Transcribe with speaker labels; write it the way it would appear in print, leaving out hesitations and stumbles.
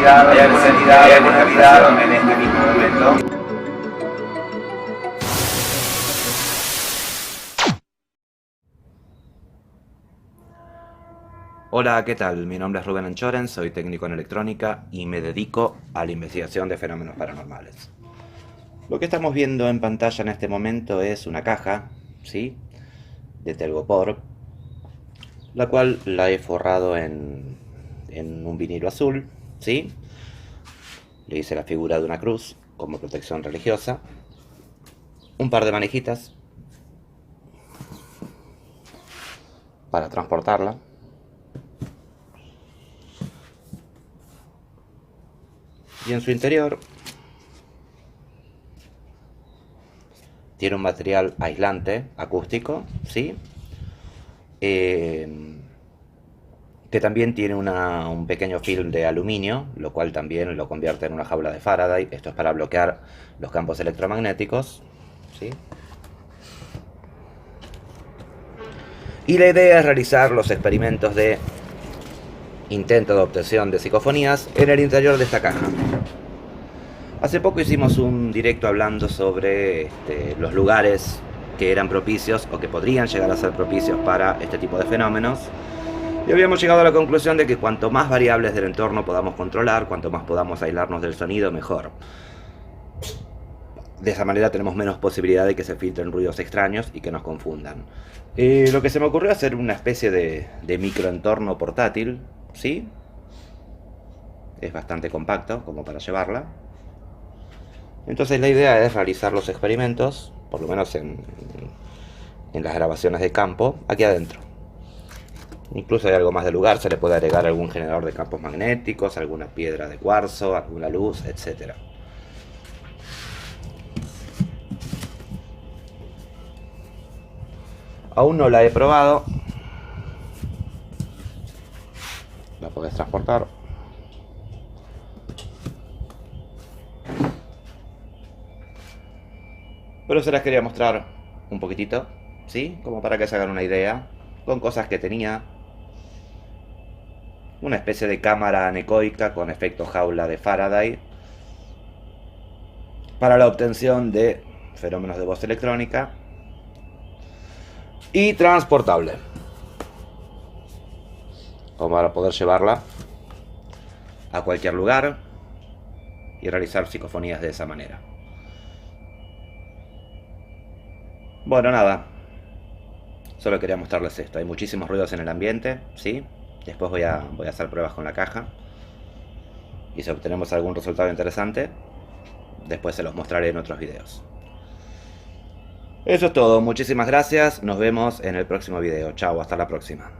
Speaker 1: hay alguna actividad en este mismo momento.
Speaker 2: Hola, ¿qué tal? Mi nombre es Rubén Anchoren, soy técnico en electrónica y me dedico a la investigación de fenómenos paranormales. Lo que estamos viendo en pantalla en este momento es una caja, ¿sí? De Telgopor, la cual la he forrado en un vinilo azul, ¿sí? Le hice la figura de una cruz como protección religiosa, un par de manejitas para transportarla, y en su interior tiene un material aislante acústico, ¿sí? Eh, que también tiene un pequeño film de aluminio, lo cual también lo convierte en una jaula de Faraday. Esto es para bloquear los campos electromagnéticos, ¿sí? Y la idea es realizar los experimentos de intento de obtención de psicofonías en el interior de esta caja. Hace poco hicimos un directo hablando sobre los lugares que eran propicios o que podrían llegar a ser propicios para este tipo de fenómenos. Y habíamos llegado a la conclusión de que cuanto más variables del entorno podamos controlar, cuanto más podamos aislarnos del sonido, mejor. De esa manera tenemos menos posibilidad de que se filtren ruidos extraños y que nos confundan. Lo que se me ocurrió es hacer una especie de microentorno portátil, ¿sí? Es bastante compacto como para llevarla. Entonces la idea es realizar los experimentos, por lo menos en las grabaciones de campo, aquí adentro. Incluso hay algo más de lugar, se le puede agregar algún generador de campos magnéticos, alguna piedra de cuarzo, alguna luz, etc. Aún no la he probado. La podés transportar. Pero se las quería mostrar un poquitito, ¿sí? Como para que se hagan una idea, con cosas que tenía. Una especie de cámara anecoica con efecto jaula de Faraday para la obtención de fenómenos de voz electrónica. Y transportable, como para poder llevarla a cualquier lugar y realizar psicofonías de esa manera. Bueno, nada, solo quería mostrarles esto. Hay muchísimos ruidos en el ambiente, ¿sí? Después voy a hacer pruebas con la caja. Y si obtenemos algún resultado interesante, después se los mostraré en otros videos. Eso es todo, muchísimas gracias, nos vemos en el próximo video. Chao, hasta la próxima.